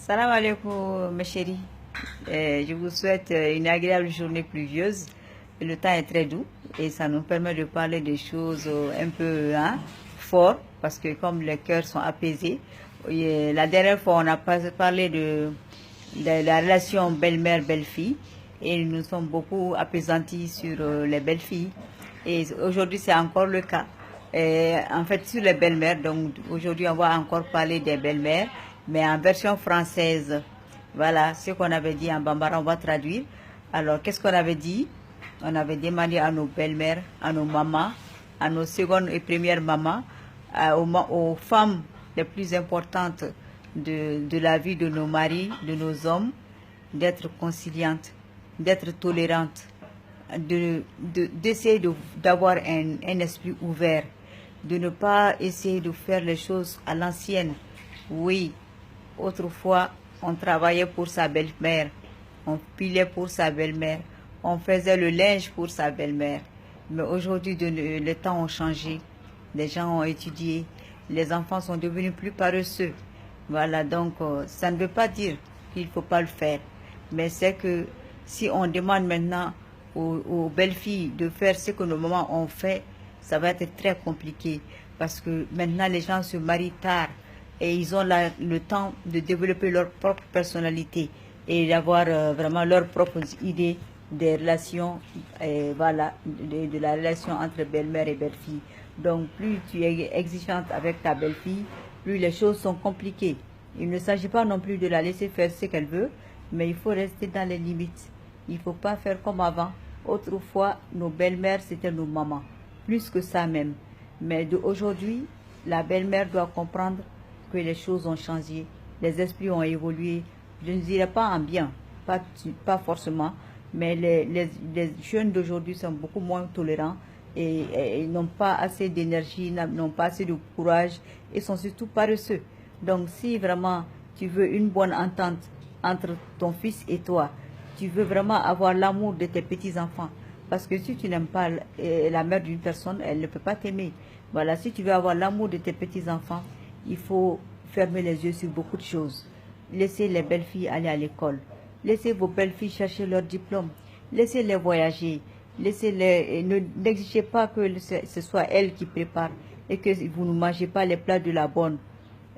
Salam alaikum, mes chéris. Je vous souhaite une agréable journée pluvieuse. Le temps est très doux et ça nous permet de parler des choses un peu fort parce que comme les cœurs sont apaisés, la dernière fois on a parlé de la relation belle-mère-belle-fille et nous sommes beaucoup apaisantis sur les belles-filles. Et aujourd'hui c'est encore le cas. En fait, sur les belles-mères, donc aujourd'hui on va encore parler des belles-mères, mais en version française. Voilà ce qu'on avait dit en bambara, on va traduire. Alors, qu'est-ce qu'on avait dit? On avait demandé à nos belles-mères, à nos mamans, à nos secondes et premières mamans, aux femmes les plus importantes de la vie de nos maris, de nos hommes, d'être conciliantes, d'être tolérantes, d'essayer d'avoir un esprit ouvert, de ne pas essayer de faire les choses à l'ancienne. Oui, autrefois, on travaillait pour sa belle-mère, on pilait pour sa belle-mère, on faisait le linge pour sa belle-mère. Mais aujourd'hui, les temps ont changé, les gens ont étudié, les enfants sont devenus plus paresseux. Voilà, donc ça ne veut pas dire qu'il ne faut pas le faire. Mais c'est que si on demande maintenant aux belles filles de faire ce que nos mamans ont fait, ça va être très compliqué. Parce que maintenant, les gens se marient tard et ils ont le temps de développer leur propre personnalité et d'avoir vraiment leurs propres idées des relations, voilà, de la relation entre belle-mère et belle-fille. Donc, plus tu es exigeante avec ta belle-fille, plus les choses sont compliquées. Il ne s'agit pas non plus de la laisser faire ce qu'elle veut, mais il faut rester dans les limites. Il ne faut pas faire comme avant. Autrefois, nos belles-mères, c'était nos mamans. Plus que ça même. Mais aujourd'hui, la belle-mère doit comprendre que les choses ont changé. Les esprits ont évolué. Je ne dirais pas en bien, pas forcément, mais les jeunes d'aujourd'hui sont beaucoup moins tolérants et n'ont pas assez d'énergie, n'ont pas assez de courage et sont surtout paresseux. Donc si vraiment tu veux une bonne entente entre ton fils et toi, tu veux vraiment avoir l'amour de tes petits-enfants, parce que si tu n'aimes pas la mère d'une personne, elle ne peut pas t'aimer. Voilà, si tu veux avoir l'amour de tes petits-enfants, il faut fermer les yeux sur beaucoup de choses. Laissez les belles filles aller à l'école. Laissez vos belles filles chercher leur diplôme. Laissez-les voyager. Laissez-les, n'exigez pas que ce soit elles qui préparent et que vous ne mangez pas les plats de la bonne.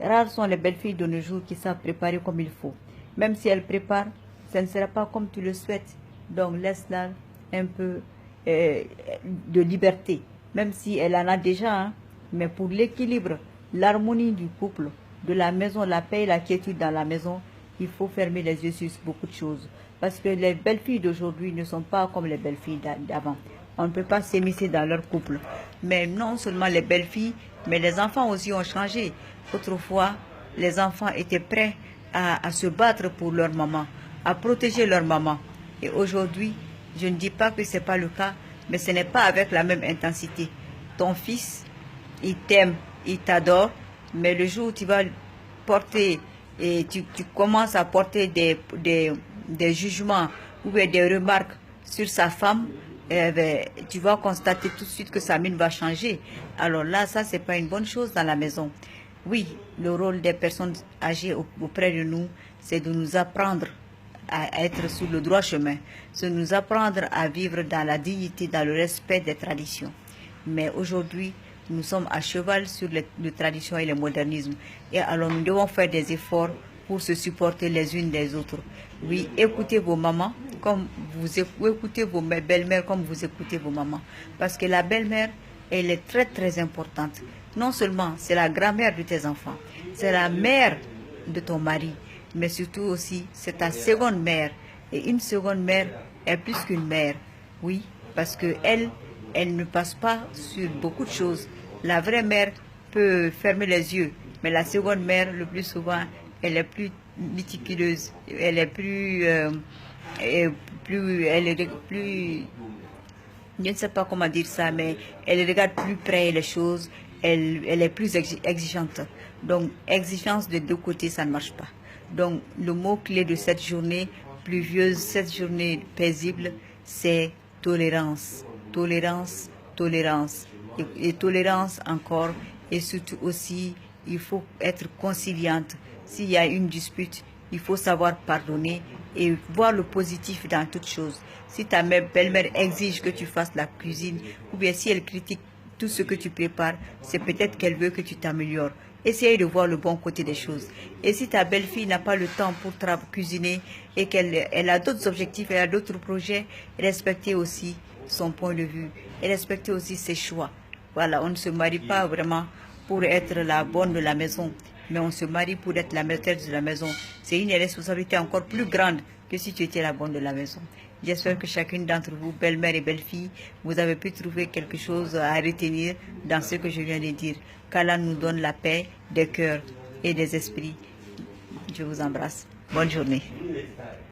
Rares sont les belles filles de nos jours qui savent préparer comme il faut. Même si elles préparent, ça ne sera pas comme tu le souhaites. Donc laisse-la un peu de liberté. Même si elle en a déjà, hein, mais pour l'équilibre, l'harmonie du couple, de la maison, la paix et la quiétude dans la maison, il faut fermer les yeux sur beaucoup de choses. Parce que les belles filles d'aujourd'hui ne sont pas comme les belles filles d'avant. On ne peut pas s'émisser dans leur couple. Mais non seulement les belles filles, mais les enfants aussi ont changé. Autrefois, les enfants étaient prêts à se battre pour leur maman, à protéger leur maman. Et aujourd'hui, je ne dis pas que ce n'est pas le cas, mais ce n'est pas avec la même intensité. Ton fils, il t'aime, il t'adore, mais le jour où tu vas porter et tu commences à porter des jugements ou des remarques sur sa femme, tu vas constater tout de suite que sa mine va changer. Alors là, ça, c'est pas une bonne chose dans la maison. Oui, le rôle des personnes âgées auprès de nous, c'est de nous apprendre à être sur le droit chemin, c'est de nous apprendre à vivre dans la dignité, dans le respect des traditions. Mais aujourd'hui, nous sommes à cheval sur les traditions et le modernisme. Et alors nous devons faire des efforts pour se supporter les unes des autres. Oui, écoutez vos mamans comme vous écoutez vos belles-mères comme vous écoutez vos mamans. Parce que la belle-mère, elle est très très importante. Non seulement c'est la grand-mère de tes enfants, c'est la mère de ton mari, mais surtout aussi c'est ta seconde mère. Et une seconde mère est plus qu'une mère. Oui, parce que elle ne passe pas sur beaucoup de choses. La vraie mère peut fermer les yeux, mais la seconde mère, le plus souvent, elle est plus méticuleuse, elle est plus, elle est plus, je ne sais pas comment dire ça, mais elle regarde plus près les choses, elle est plus exigeante. Donc, exigence de deux côtés, ça ne marche pas. Donc, le mot-clé de cette journée pluvieuse, cette journée paisible, c'est tolérance. Tolérance, tolérance. Et tolérance encore. Et surtout aussi, il faut être conciliante. S'il y a une dispute, il faut savoir pardonner et voir le positif dans toute chose. Si ta belle-mère exige que tu fasses la cuisine, ou bien si elle critique tout ce que tu prépares, c'est peut-être qu'elle veut que tu t'améliores. Essayez de voir le bon côté des choses. Et si ta belle-fille n'a pas le temps pour cuisiner et qu'elle a d'autres objectifs, elle a d'autres projets, respectez aussi son point de vue et respectez aussi ses choix. Voilà, on ne se marie pas vraiment pour être la bonne de la maison, mais on se marie pour être la maîtresse de la maison. C'est une responsabilité encore plus grande que si tu étais la bonne de la maison. J'espère que chacune d'entre vous, belle-mère et belle-fille, vous avez pu trouver quelque chose à retenir dans ce que je viens de dire. Qu'Allah nous donne la paix des cœurs et des esprits. Je vous embrasse. Bonne journée.